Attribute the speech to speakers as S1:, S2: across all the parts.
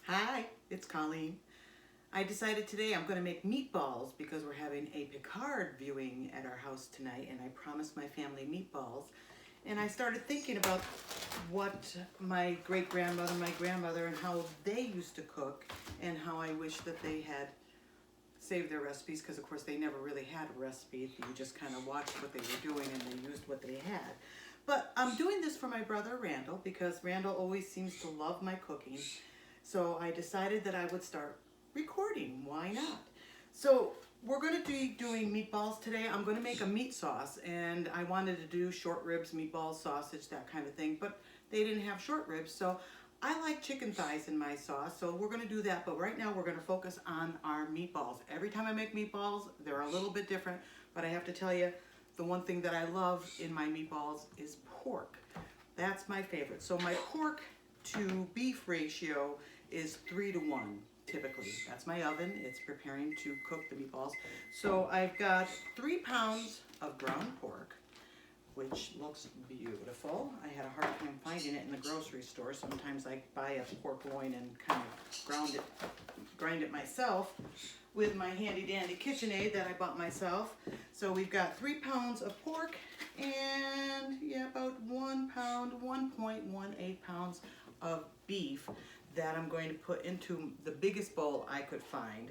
S1: Hi, it's Colleen. I decided today I'm going to make meatballs because we're having a Picard viewing at our house tonight, and I promised my family meatballs. And I started thinking about what my great-grandmother, my grandmother, and how they used to cook, and how I wish that they had saved their recipes, because of course they never really had a recipe. You just kind of watched what they were doing and they used what they had. But I'm doing this for my brother Randall because Randall always seems to love my cooking. So I decided that I would start recording. Why not? So we're going to be doing meatballs today. I'm going to make a meat sauce, and I wanted to do short ribs, meatballs, sausage, that kind of thing, but they didn't have short ribs, so I like chicken thighs in my sauce, so we're going to do that. But right now we're going to focus on our meatballs. Every time I make meatballs, they're a little bit different, but I have to tell you, the one thing that I love in my meatballs is pork. That's my favorite. So my pork to beef ratio is 3-to-1 typically. That's my oven. It's preparing to cook the meatballs. So I've got 3 pounds of ground pork, which looks beautiful. I had a hard time finding it in the grocery store. Sometimes I buy a pork loin and kind of grind it myself with my handy dandy KitchenAid that I bought myself. So we've got 3 pounds of pork and about 1 pound, 1.18 pounds of beef that I'm going to put into the biggest bowl I could find.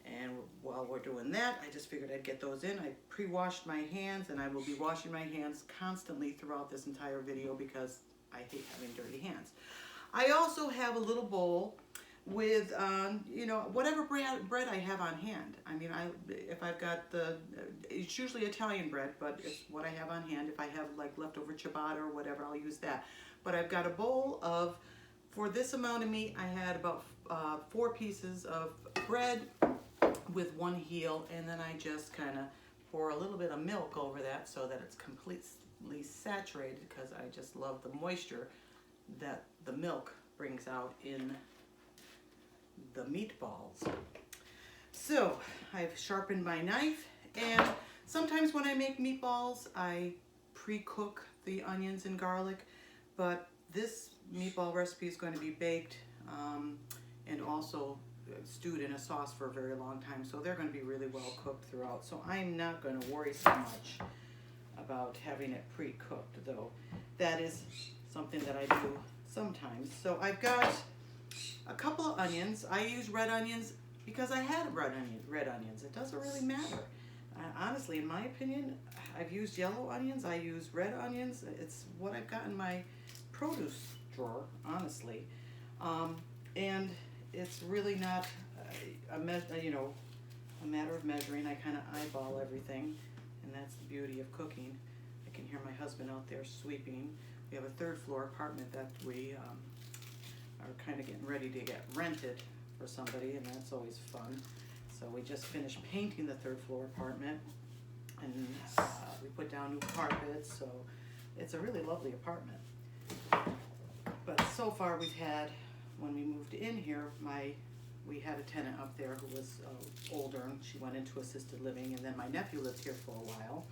S1: And while we're doing that, I just figured I'd get those in. I pre-washed my hands, and I will be washing my hands constantly throughout this entire video because I hate having dirty hands. I also have a little bowl with, whatever bread I have on hand. I mean, if I've got it's usually Italian bread, but it's what I have on hand. If I have like leftover ciabatta or whatever, I'll use that. But I've got a bowl of, for this amount of meat, I had about 4 pieces of bread with 1 heel, and then I just kind of pour a little bit of milk over that so that it's completely saturated, because I just love the moisture that the milk brings out in the meatballs. So I've sharpened my knife, and sometimes when I make meatballs I pre-cook the onions and garlic, but this meatball recipe is going to be baked and also stewed in a sauce for a very long time, so they're going to be really well cooked throughout. So I'm not going to worry so much about having it pre-cooked, though that is something that I do sometimes. So I've got a couple of onions. I use red onions because I had red onions. It doesn't really matter. Honestly, in my opinion, I've used yellow onions. I use red onions. It's what I've got in my produce drawer, honestly. And it's really not a matter of measuring. I kind of eyeball everything, and that's the beauty of cooking. I can hear my husband out there sweeping. We have a 3rd floor apartment that we are kind of getting ready to get rented for somebody, and that's always fun. So we just finished painting the 3rd floor apartment, and we put down new carpets, so it's a really lovely apartment. But so far we've had, when we moved in here, we had a tenant up there who was older, and she went into assisted living, and then my nephew lived here for a while,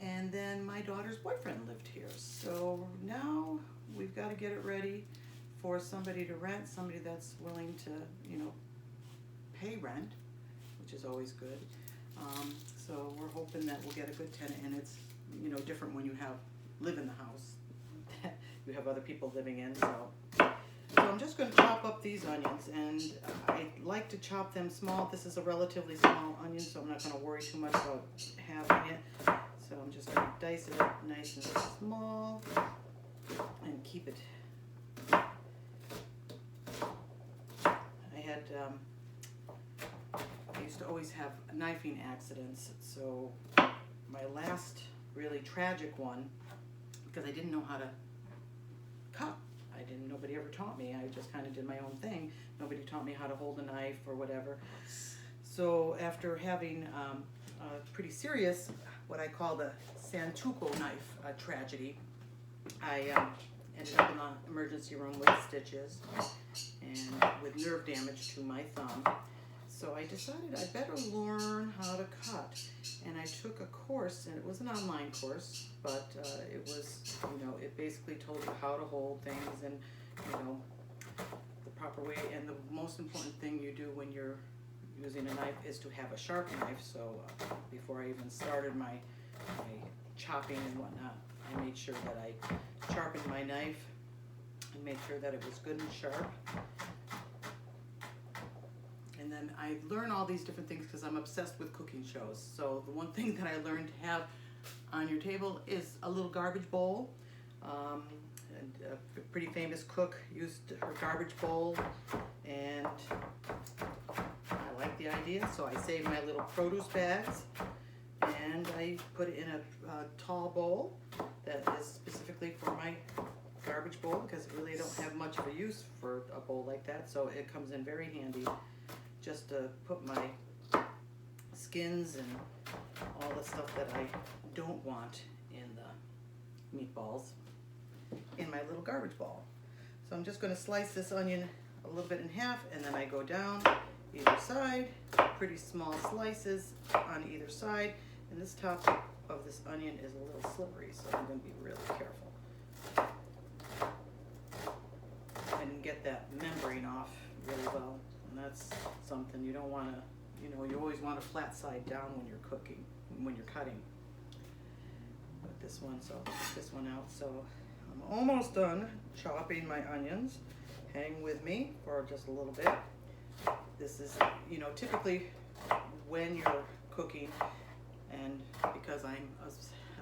S1: and then my daughter's boyfriend lived here. So now we've got to get it ready for somebody to rent, somebody that's willing to, pay rent, which is always good. So we're hoping that we'll get a good tenant, and it's, different when you live in the house. You have other people living in, so I'm just going to chop up these onions, and I like to chop them small. This is a relatively small onion, so I'm not going to worry too much about having it. So I'm just going to dice it up nice and small and keep it. I used to always have knifing accidents, so my last really tragic one, because I didn't know how to cut. Nobody ever taught me. I just kind of did my own thing. Nobody taught me how to hold a knife or whatever. So after having a pretty serious, what I call the Santuco knife tragedy, I ended up in the emergency room with stitches and with nerve damage to my thumb. So I decided I better learn how to cut, and I took a course, and it was an online course, but it was, it basically told you how to hold things and, the proper proper way, and the most important thing you do when you're using a knife is to have a sharp knife. So before I even started my chopping and whatnot, I made sure that I sharpened my knife and made sure that it was good and sharp. And then I learn all these different things because I'm obsessed with cooking shows. So the one thing that I learned to have on your table is a little garbage bowl. And a pretty famous cook used her garbage bowl, and I like the idea, so I saved my little produce bags and I put it in a tall bowl that is specifically for my garbage bowl, because really I don't have much of a use for a bowl like that, so it comes in very handy just to put my skins and all the stuff that I don't want in the meatballs in my little garbage bowl. So I'm just going to slice this onion a little bit in half, and then I go down either side, pretty small slices on either side, and this top of this onion is a little slippery, so I'm going to be really careful and get that membrane off really well. And that's something you don't want to, you always want a flat side down when you're cooking, when you're cutting. Put this one out. So I'm almost done chopping my onions. Hang with me for just a little bit. This is, typically when you're cooking, and because I'm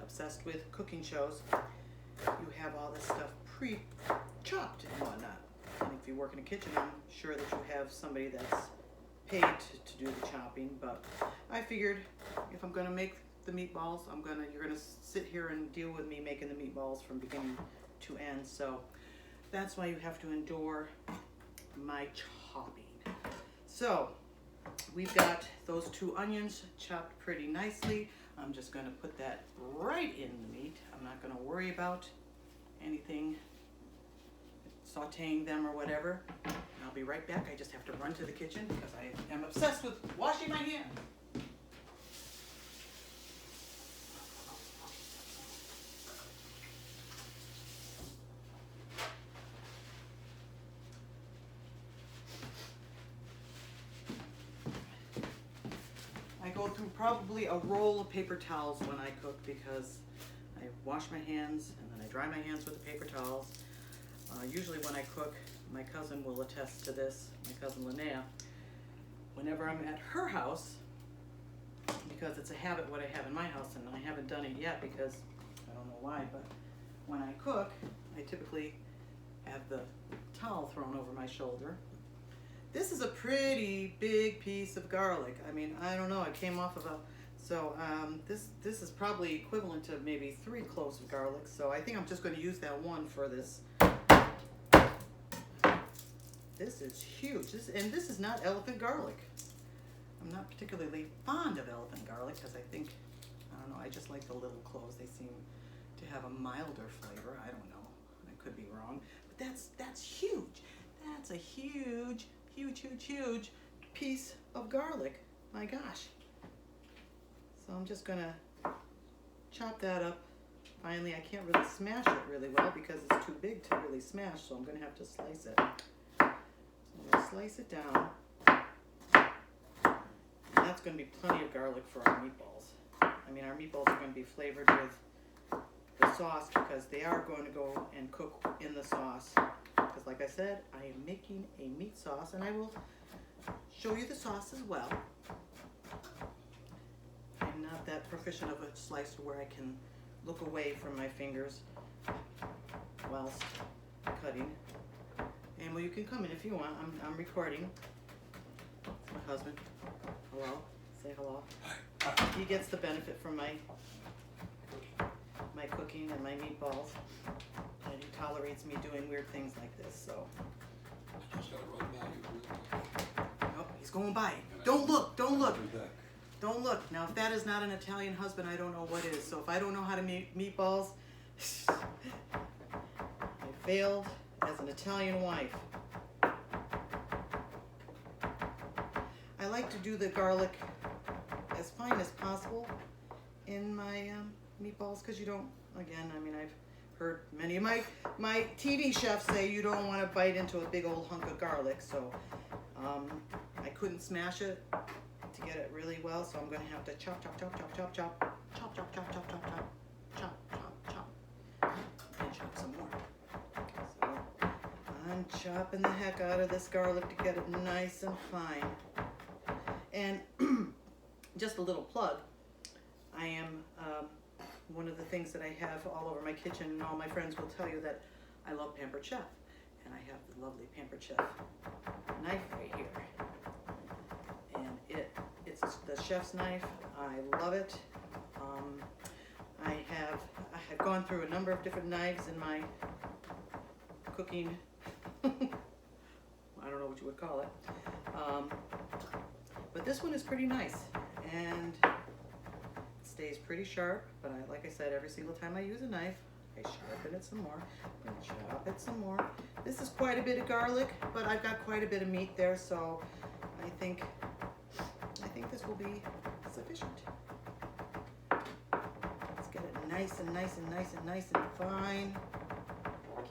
S1: obsessed with cooking shows, you have all this stuff pre-chopped and whatnot. And if you work in a kitchen, I'm sure that you have somebody that's paid to do the chopping, but I figured if I'm gonna make the meatballs, you're gonna sit here and deal with me making the meatballs from beginning to end. So that's why you have to endure my chopping. So we've got those 2 onions chopped pretty nicely. I'm just gonna put that right in the meat. I'm not gonna worry about anything, sauteing them or whatever. I'll be right back. I just have to run to the kitchen because I am obsessed with washing my hands. I go through probably a roll of paper towels when I cook, because I wash my hands and then I dry my hands with the paper towels. Usually when I cook, my cousin will attest to this, my cousin Linnea, whenever I'm at her house, because it's a habit what I have in my house, and I haven't done it yet because I don't know why, but when I cook, I typically have the towel thrown over my shoulder. This is a pretty big piece of garlic. I mean, I don't know, it came off of this is probably equivalent to maybe 3 cloves of garlic, so I think I'm just going to use that one for this. This is huge, and this is not elephant garlic. I'm not particularly fond of elephant garlic because I don't know, I just like the little cloves. They seem to have a milder flavor. I don't know, I could be wrong, but that's huge. That's a huge piece of garlic. My gosh. So I'm just gonna chop that up. Finally, I can't really smash it really well because it's too big to really smash, so I'm gonna have to slice it. So I'm gonna slice it down. And that's gonna be plenty of garlic for our meatballs. I mean, our meatballs are gonna be flavored with the sauce because they are going to go and cook in the sauce. Because like I said, I am making a meat sauce, and I will show you the sauce as well. I'm not that proficient of a slicer where I can look away from my fingers whilst cutting. And well, you can come in if you want. I'm recording. It's my husband. Hello. Say hello. He gets the benefit from my cooking and my meatballs, and he tolerates me doing weird things like this. So. Nope, he's going by. Don't look. Don't look. Don't look. Now, if that is not an Italian husband, I don't know what is. So if I don't know how to make meatballs, I failed as an Italian wife. I like to do the garlic as fine as possible in my meatballs, because you don't, again, I mean, I've heard many of my TV chefs say you don't want to bite into a big old hunk of garlic, so I couldn't smash it to get it really well, so I'm going to have to chop, chop, chop, chop, chop, chop, chop, chop, chop, chop, chop, chop, chop, chop, chop, and chop some more. So I'm chopping the heck out of this garlic to get it nice and fine. And just a little plug, I am one of the things that I have all over my kitchen, and all my friends will tell you that I love Pampered Chef, and I have the lovely Pampered Chef knife right here, and it's the chef's knife. I love it. I have gone through a number of different knives in my cooking. I don't know what you would call it, but this one is pretty nice, and stays pretty sharp, but like I said, every single time I use a knife, I sharpen it some more, and chop it some more. This is quite a bit of garlic, but I've got quite a bit of meat there, so I think this will be sufficient. Let's get it nice and nice and nice and nice and fine.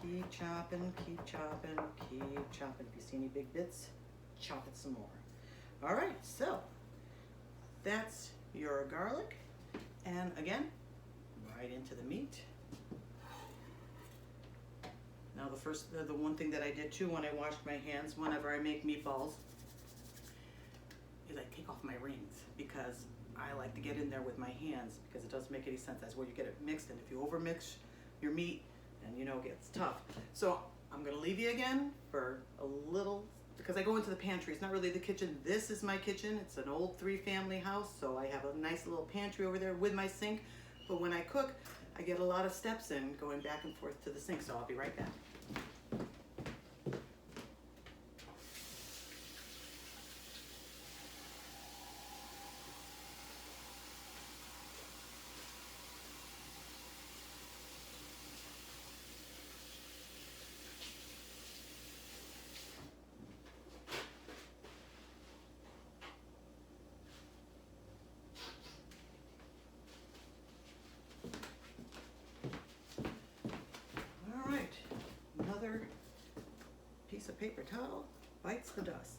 S1: Keep chopping, keep chopping, keep chopping. If you see any big bits, chop it some more. All right, so that's your garlic. And again, right into the meat. Now the one thing that I did too when I washed my hands whenever I make meatballs is I take off my rings, because I like to get in there with my hands, because it doesn't make any sense. That's where you get it mixed, and if you overmix your meat, then you know it gets tough. So I'm gonna leave you again for a little, because I go into the pantry. It's not really the kitchen. This is my kitchen. It's an old 3-family house, so I have a nice little pantry over there with my sink. But when I cook, I get a lot of steps in going back and forth to the sink, so I'll be right back. Piece of paper towel bites the dust.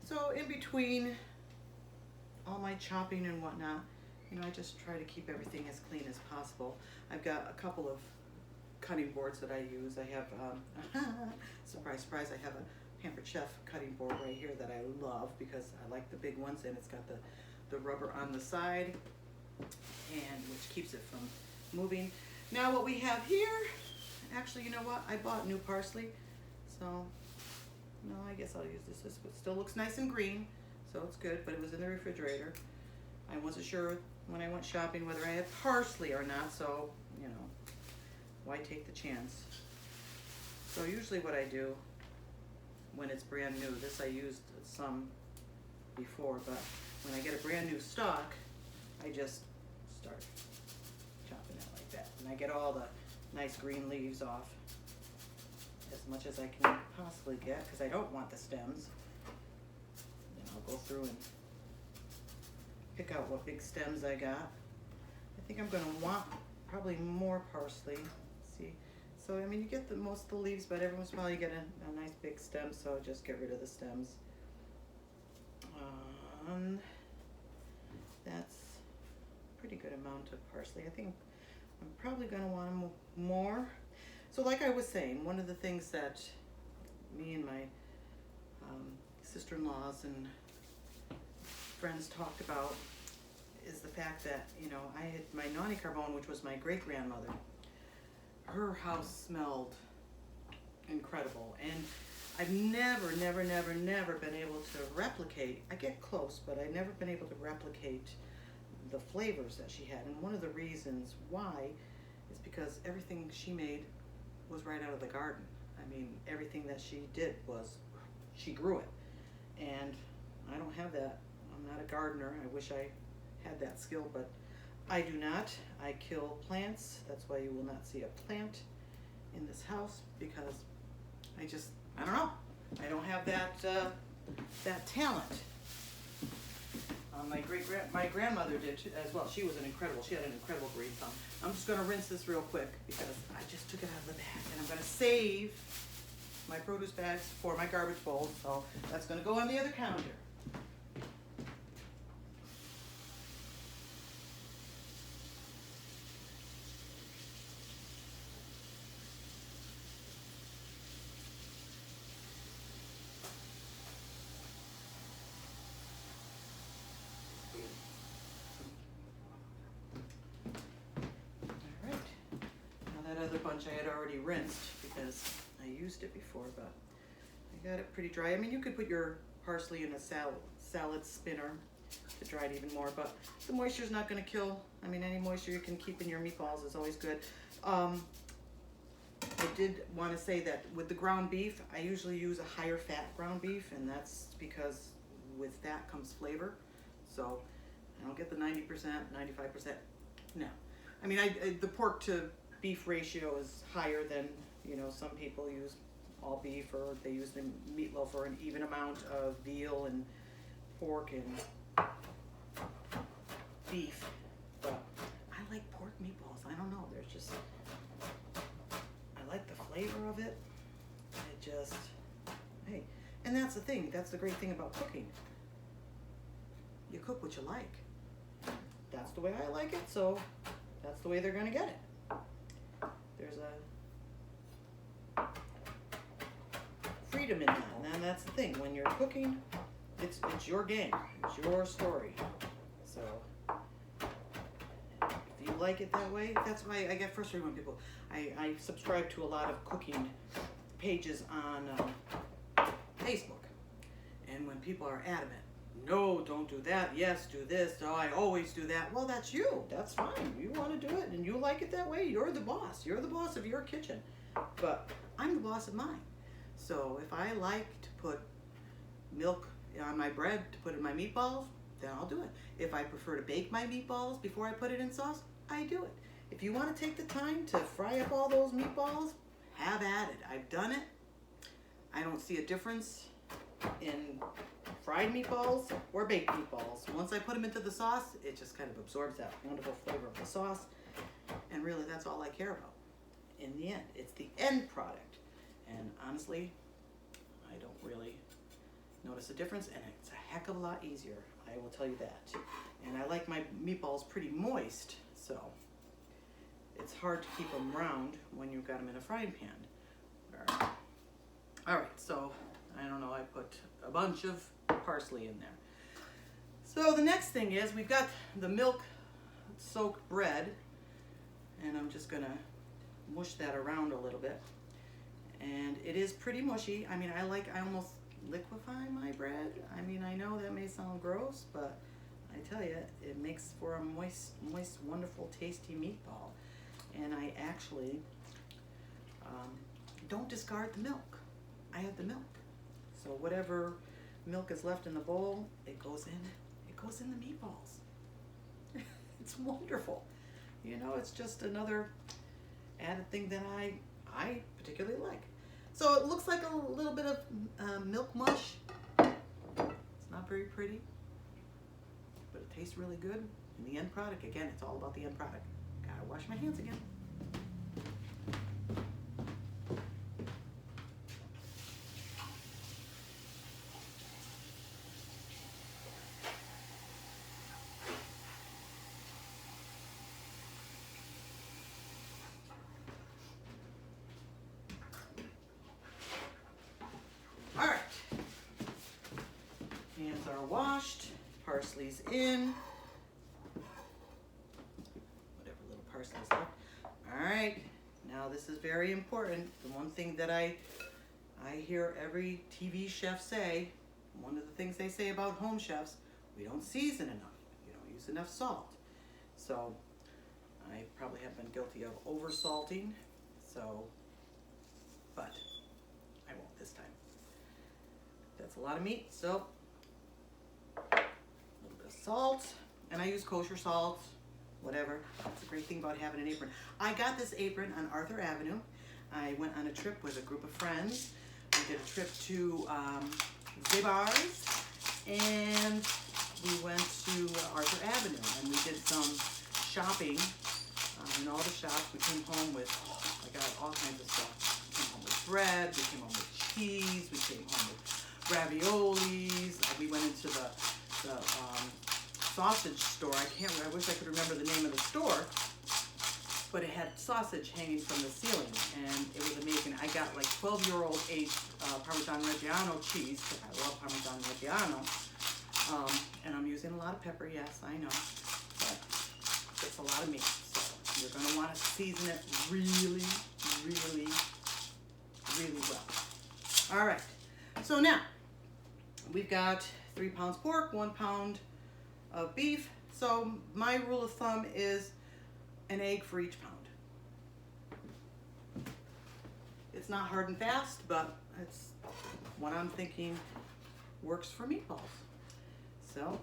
S1: So in between all my chopping and whatnot, I just try to keep everything as clean as possible. I've got a couple of cutting boards that I use. I have surprise, surprise, I have a Pampered Chef cutting board right here that I love, because I like the big ones, and it's got the rubber on the side, and which keeps it from moving. Now what we have here, actually, you know what? I bought new parsley, so no, I guess I'll use this. This still looks nice and green, so it's good, but it was in the refrigerator. I wasn't sure when I went shopping whether I had parsley or not, so, why take the chance? So usually what I do when it's brand new, this I used some before, but when I get a brand new stock, I just start chopping it like that. And I get all the nice green leaves off, as much as I can possibly get, because I don't want the stems. Then I'll go through and pick out what big stems I got. I think I'm going to want probably more parsley. See, so you get most of the leaves, but every once in a while you get a nice big stem, so just get rid of the stems. That's a pretty good amount of parsley. I think I'm probably going to want more. So like I was saying, one of the things that me and my sister-in-laws and friends talked about is the fact that, I had my Nonni Carbone, which was my great-grandmother. Her house smelled incredible, and I've never been able to replicate. I get close, but I've never been able to replicate the flavors that she had. And one of the reasons why is because everything she made was right out of the garden. Everything that she did was, she grew it. And I don't have that. I'm not a gardener. I wish I had that skill, but I do not. I kill plants. That's why you will not see a plant in this house, because I don't know. I don't have that talent. My grandmother did as well. She had an incredible green thumb. I'm just gonna rinse this real quick because I just took it out of the bag, and I'm gonna save my produce bags for my garbage bowls. So that's gonna go on the other counter. Other bunch I had already rinsed because I used it before, but I got it pretty dry. I mean, you could put your parsley in a salad spinner to dry it even more, but the moisture's not going to kill. I mean, any moisture you can keep in your meatballs is always good. I did want to say that with the ground beef, I usually use a higher fat ground beef, and that's because with that comes flavor. So I don't get the 90%, 95%. No. I mean, the pork to beef ratio is higher than, some people use all beef, or they use the meatloaf for an even amount of veal and pork and beef. But I like pork meatballs. I don't know. I like the flavor of it. Hey, and that's the thing. That's the great thing about cooking. You cook what you like. That's the way I like it, so that's the way they're gonna get it. There's a freedom in that, and that's the thing. When you're cooking, it's your game, it's your story. So if you like it that way, that's why I get frustrated when people. I subscribe to a lot of cooking pages on Facebook, and when people are adamant, no, don't do that. Yes, do this. No, I always do that. Well, that's you. That's fine. You want to do it and you like it that way. You're the boss. You're the boss of your kitchen. But I'm the boss of mine. So if I like to put milk on my bread to put in my meatballs, then I'll do it. If I prefer to bake my meatballs before I put it in sauce, I do it. If you want to take the time to fry up all those meatballs, have at it. I've done it. I don't see a difference in fried meatballs or baked meatballs. Once I put them into the sauce, it just kind of absorbs that wonderful flavor of the sauce. And really, that's all I care about. In the end, it's the end product. And honestly, I don't really notice a difference, and it's a heck of a lot easier. I will tell you that. And I like my meatballs pretty moist, so it's hard to keep them round when you've got them in a frying pan. All right, so I don't know, I put a bunch of parsley in there. So the next thing is we've got the milk soaked bread, and I'm just gonna mush that around a little bit. And it is pretty mushy. I mean, I almost liquefy my bread. I mean, I know that may sound gross, but I tell you, it makes for a moist, wonderful, tasty meatball. And I actually don't discard the milk. I have the milk. So whatever milk is left in the bowl, it goes in the meatballs. It's wonderful. It's just another added thing that I particularly like. So it looks like a little bit of milk mush. It's not very pretty, but it tastes really good. And the end product, again, it's all about the end product. Gotta wash my hands again. Hands are washed, parsley's in, whatever little parsley's left. All right, now this is very important. The one thing that I hear every TV chef say, one of the things they say about home chefs, we don't season enough, we don't use enough salt. So I probably have been guilty of over salting, but I won't this time. That's a lot of meat, so a little bit of salt, and I use kosher salt, whatever. That's a great thing about having an apron. I got this apron on Arthur Avenue. I went on a trip with a group of friends. We did a trip to Meatballs, and we went to Arthur Avenue and we did some shopping in all the shops. We came home with, I got all kinds of stuff. We came home with bread, we came home with cheese, we came home with raviolis. We went into the sausage store. I wish I could remember the name of the store, but it had sausage hanging from the ceiling, and it was amazing. I got like 12-year-old aged Parmesan Reggiano cheese, because I love Parmesan Reggiano, and I'm using a lot of pepper, yes, I know, but it's a lot of meat, so you're going to want to season it really, really, really well. All right, so now we've got 3 pounds pork, 1 pound of beef. So my rule of thumb is an egg for each pound. It's not hard and fast, but it's what I'm thinking works for meatballs. So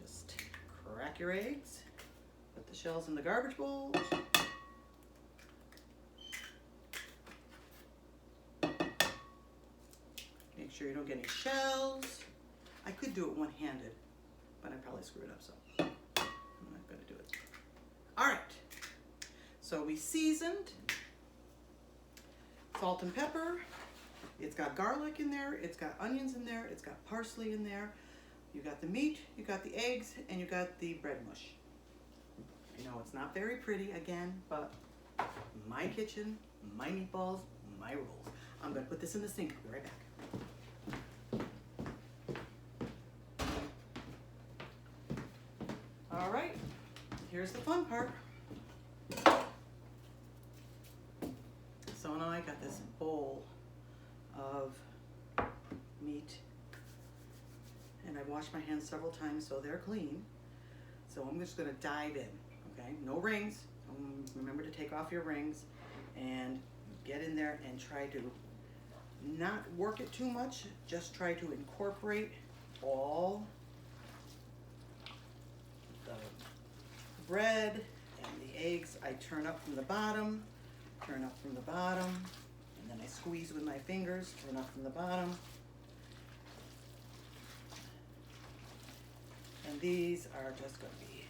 S1: just crack your eggs, put the shells in the garbage bowl. Make sure you don't get any shells. I could do it one-handed, but I probably screw it up, so I'm not going to do it. All right, so we seasoned, salt and pepper. It's got garlic in there, it's got onions in there, it's got parsley in there. You got the meat, you got the eggs, and you got the bread mush. I know it's not very pretty again, but my kitchen, my meatballs, my rules. I'm going to put this in the sink. I'll be right back. All right, here's the fun part. So now I got this bowl of meat, and I washed my hands several times so they're clean. So I'm just gonna dive in, okay? No rings. Remember to take off your rings and get in there and try to not work it too much. Just try to incorporate all the bread and the eggs. I turn up from the bottom, and then I squeeze with my fingers, turn up from the bottom. And these are just going to be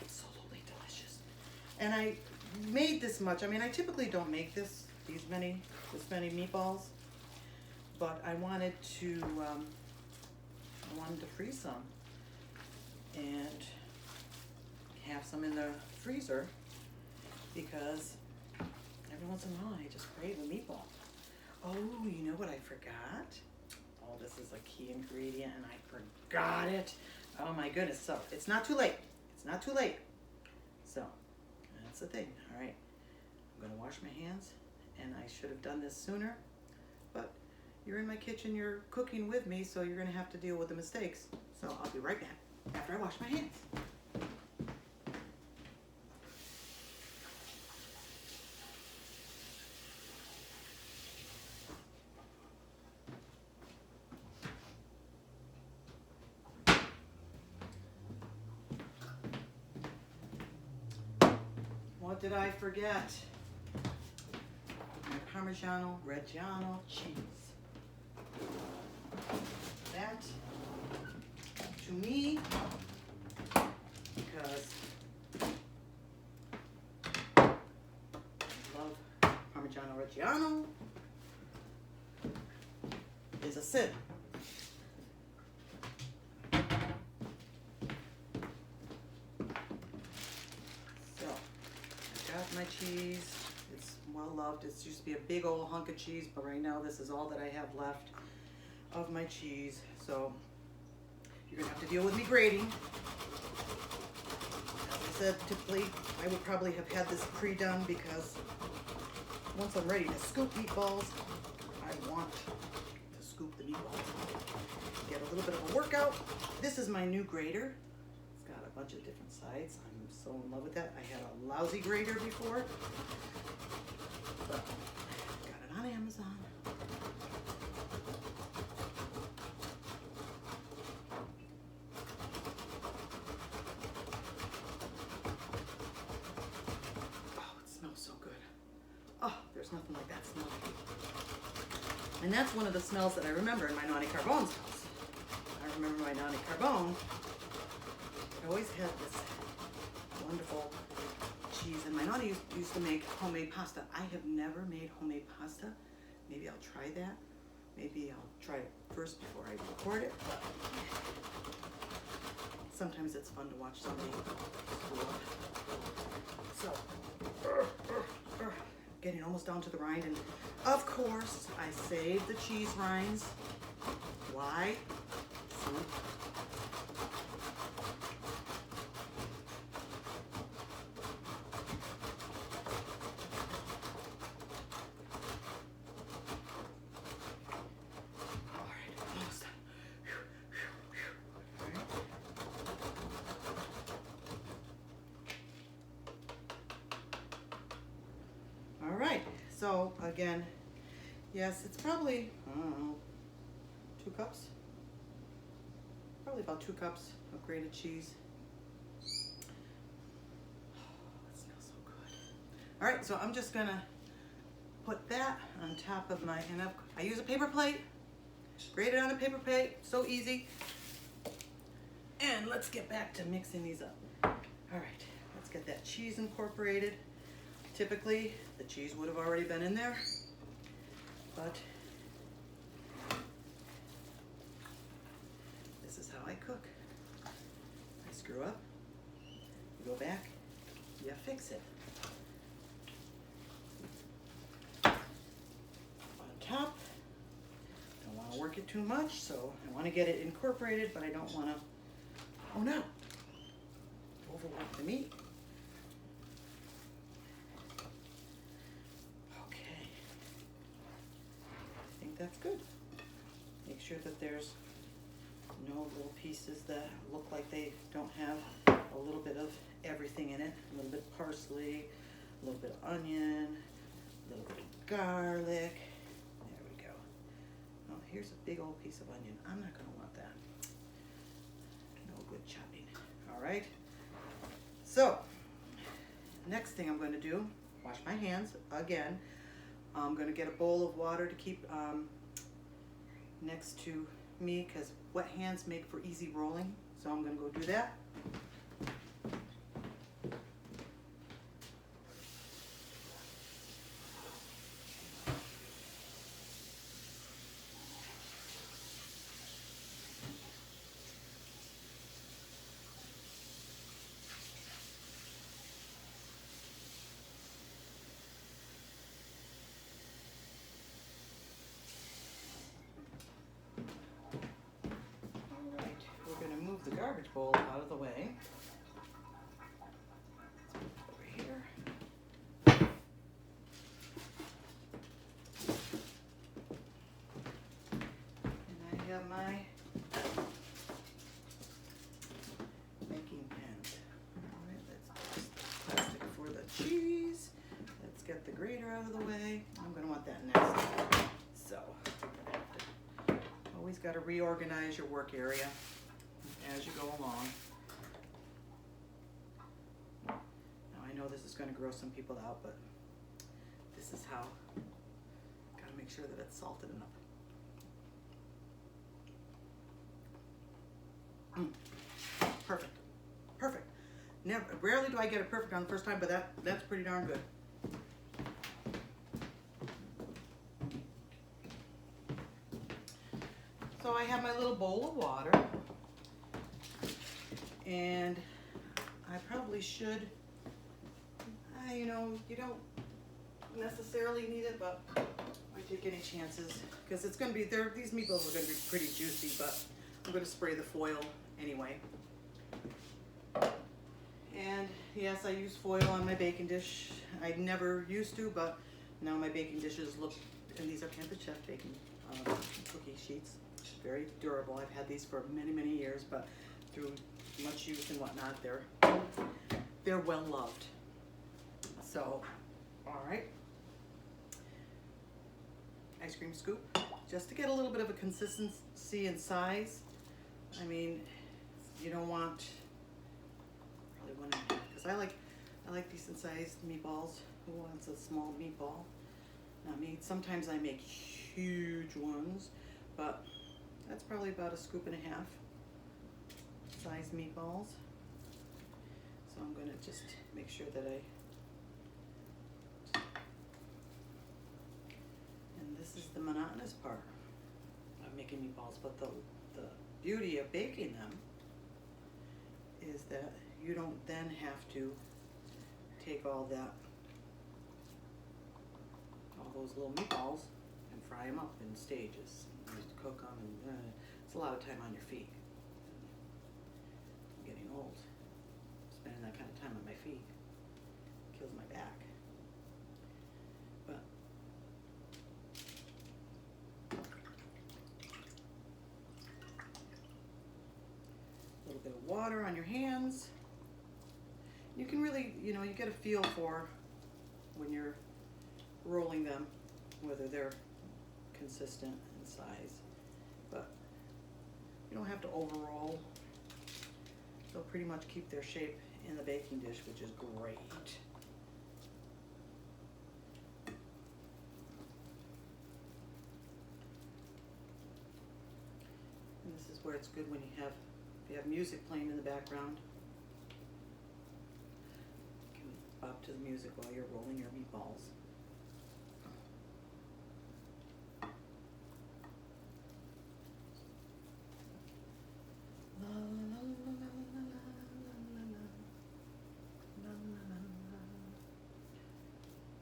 S1: absolutely delicious. And I made this much. I mean, I typically don't make this many meatballs, but I wanted to freeze some and have some in the freezer, because every once in a while I just crave a meatball. Oh, you know what I forgot? Oh, this is a key ingredient and I forgot it. Oh my goodness. So it's not too late. It's not too late. So that's the thing. All right. I'm going to wash my hands, and I should have done this sooner, but you're in my kitchen, you're cooking with me, so you're going to have to deal with the mistakes. So I'll be right back after I wash my hands. What did I forget? My Parmigiano Reggiano cheese. That, to me, because I love Parmigiano Reggiano, is a sin. My cheese, it's well loved. It used to be a big old hunk of cheese, but right now this is all that I have left of my cheese. So you're gonna have to deal with me grating. As I said, typically I would probably have had this pre-done, because once I'm ready to scoop meatballs, I want to scoop the meatballs. Get a little bit of a workout. This is my new grater. It's got a bunch of different sides. I'm so in love with that. I had a lousy grater before, but got it on Amazon. Oh, it smells so good. Oh, there's nothing like that smell. And that's one of the smells that I remember in my Nonni Carbone's house. I I remember my Nonni Carbone, I always had this wonderful cheese, and my Nonni used to make homemade pasta. I have never made homemade pasta. Maybe I'll try that. Maybe I'll try it first before I record it, but sometimes it's fun to watch somebody screw up. So, getting almost down to the rind, and of course, I saved the cheese rinds. Why? Soup. All right, so again, yes, it's probably, I don't know, 2 cups? Probably about 2 cups of grated cheese. Oh, it smells so good. All right, so I'm just gonna put that on top of my, and I use a paper plate, grate it on a paper plate, so easy. And let's get back to mixing these up. All right, let's get that cheese incorporated. Typically, the cheese would have already been in there, but this is how I cook. I screw up, you go back, you fix it. On top, don't want to work it too much, so I want to get it incorporated, but I don't want to, oh no, overwork the meat. That's good. Make sure that there's no little pieces that look like they don't have a little bit of everything in it. A little bit of parsley, a little bit of onion, a little bit of garlic. There we go. Oh, here's a big old piece of onion. I'm not going to want that. No good chopping. All right. So, next thing I'm going to do, wash my hands again. I'm going to get a bowl of water to keep next to me because wet hands make for easy rolling. So I'm going to go do that. The garbage bowl out of the way. Over here. And I have my baking pans. All right, let's just plastic for the cheese. Let's get the grater out of the way. I'm going to want that next. So, always got to reorganize your work area as you go along. Now I know this is going to gross some people out, but this is how. Got to make sure that it's salted enough. Perfect, perfect. Rarely do I get it perfect on the first time, but that's pretty darn good. So I have my little bowl of water. And I probably should, you know, you don't necessarily need it, but I take any chances because it's going to be, these meatballs are going to be pretty juicy, but I'm going to spray the foil anyway. And yes, I use foil on my baking dish. I never used to, but now my baking dishes look, and these are Pampered Chef baking cookie sheets. Very durable. I've had these for many, many years, but through much use and whatnot, they're well loved. So, all right, ice cream scoop, just to get a little bit of a consistency and size. I mean, you don't want probably 1.5 because I like decent sized meatballs. Who wants a small meatball? Not me. Sometimes I make huge ones, but That's probably about a scoop and a half size meatballs. So I'm gonna just make sure that and this is the monotonous part of making meatballs, but the beauty of baking them is that you don't then have to take all those little meatballs and fry them up in stages. You have to cook them, and it's a lot of time on your feet. I'm getting old. Spending that kind of time on my feet kills my back. But a little bit of water on your hands. You can really, you get a feel for when you're rolling them, whether they're consistent in size, but you don't have to over roll. They'll pretty much keep their shape in the baking dish, which is great. And this is where it's good when if you have music playing in the background. You can bop to the music while you're rolling your meatballs.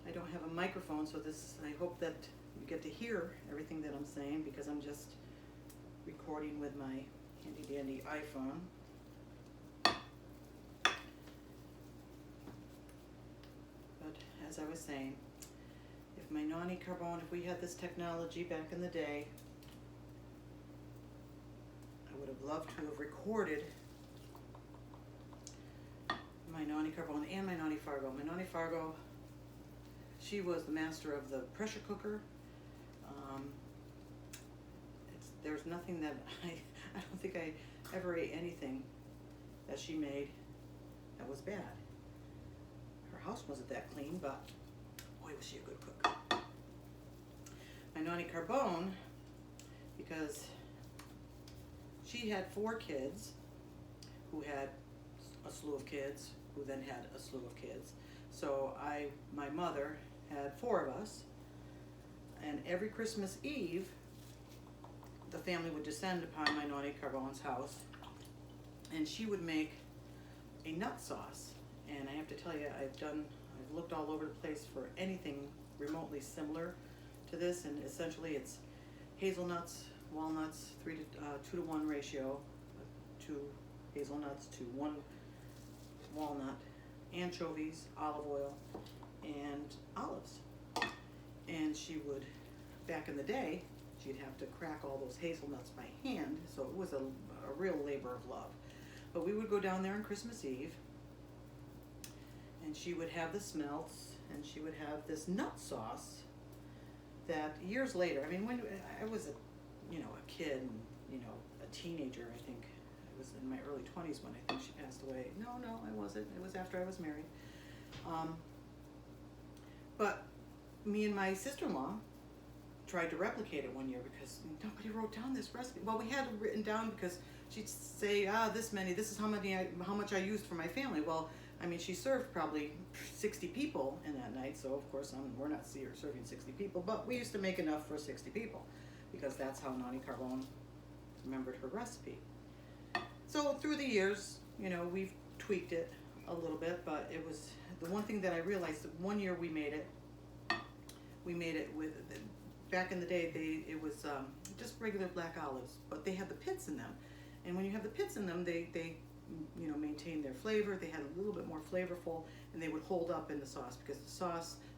S1: I don't have a microphone, so I hope that you get to hear everything that I'm saying, because I'm just recording with my handy dandy iPhone. But as I was saying, if my Nonni Carbone, if we had this technology back in the day, I would have loved to have recorded my Nonni Carbone and my Nonni Fargo. My Nonni Fargo, she was the master of the pressure cooker. There's nothing that I don't think I ever ate anything that she made that was bad. Her house wasn't that clean, but boy, was she a good cook. My Nonni Carbone, because she had 4 kids who had a slew of kids, who then had a slew of kids. So my mother had 4 of us, and every Christmas Eve, the family would descend upon my Nonni Carbone's house, and she would make a nut sauce. And I have to tell you, I've looked all over the place for anything remotely similar to this, and essentially it's hazelnuts, walnuts, 2-to-1 ratio, 2 hazelnuts to 1 walnut, anchovies, olive oil, and olives. And she would, back in the day, she'd have to crack all those hazelnuts by hand, so it was a real labor of love. But we would go down there on Christmas Eve, and she would have the smelts, and she would have this nut sauce that years later, I mean, when I was a kid, and, a teenager, I think, I was in my early 20s when I think she passed away. No, I wasn't. It was after I was married. But me and my sister-in-law tried to replicate it one year because nobody wrote down this recipe. Well, we had it written down because she'd say, this is how much I used for my family. Well, I mean, she served probably 60 people in that night, so of course we're not serving 60 people, but we used to make enough for 60 people because that's how Nonni Carbone remembered her recipe. So through the years, we've tweaked it a little bit, but it was the one thing that I realized that one year we made it with, back in the day, it was just regular black olives, but they had the pits in them. And when you have the pits in them, they maintain their flavor. They had a little bit more flavorful, and they would hold up in the sauce because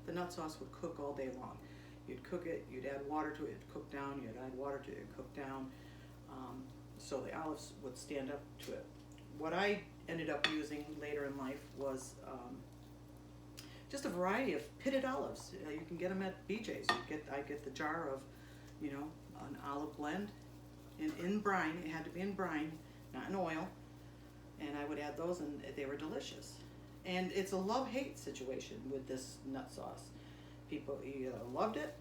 S1: the nut sauce would cook all day long. You'd cook it, you'd add water to it, it'd cook down, you'd add water to it, it'd cook down. So the olives would stand up to it. What I ended up using later in life was just a variety of pitted olives. You can get them at BJ's. I get the jar of, an olive blend in brine. It had to be in brine, not in oil. And I would add those, and they were delicious. And it's a love-hate situation with this nut sauce. People either loved it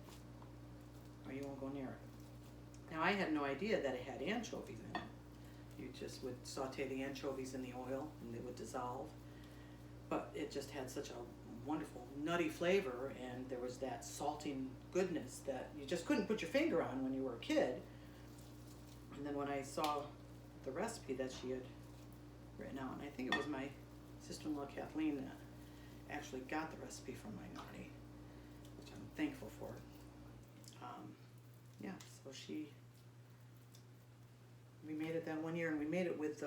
S1: or you won't go near it. Now, I had no idea that it had anchovies in it. You just would saute the anchovies in the oil and they would dissolve. But it just had such a wonderful nutty flavor, and there was that salting goodness that you just couldn't put your finger on when you were a kid. And then when I saw the recipe that she had written out, and I think it was my sister-in-law Kathleen that actually got the recipe from my Nonni, which I'm thankful for. Yeah, so we made it that one year, and we made it with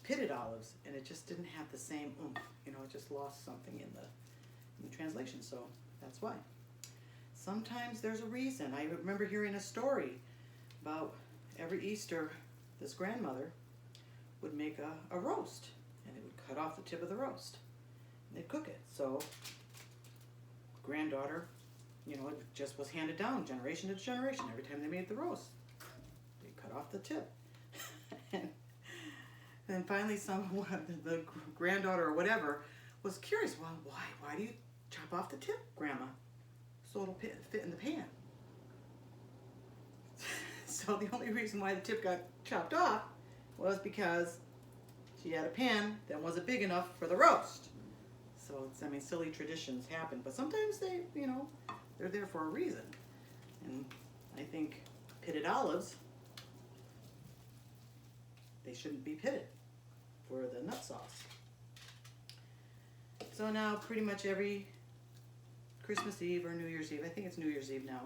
S1: pitted olives, and it just didn't have the same oomph. You know, it just lost something in the translation, so that's why. Sometimes there's a reason. I remember hearing a story about every Easter, this grandmother would make a roast, and they would cut off the tip of the roast, and they'd cook it. So granddaughter, you know, it just was handed down generation to generation. Every time they made the roast, they cut off the tip. And then finally the granddaughter or whatever was curious, well, why do you chop off the tip, Grandma? So it'll fit in the pan. So the only reason why the tip got chopped off was because she had a pan that wasn't big enough for the roast. So it's, I mean, silly traditions happen, but sometimes they, you know, they're there for a reason. And I think pitted olives, they shouldn't be pitted for the nut sauce. So now pretty much every Christmas Eve or New Year's Eve, I think it's New Year's Eve now,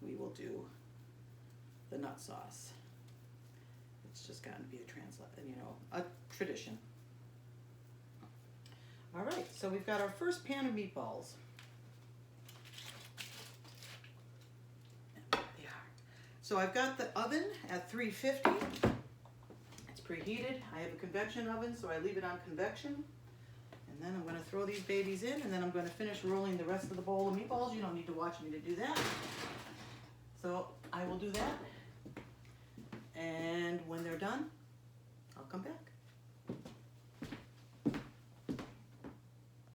S1: we will do the nut sauce. It's just gotten to be a tradition. All right, so we've got our first pan of meatballs. And there they are. So I've got the oven at 350. It's preheated. I have a convection oven, so I leave it on convection. And then I'm going to throw these babies in, and then I'm going to finish rolling the rest of the bowl of meatballs. You don't need to watch me to do that. So I will do that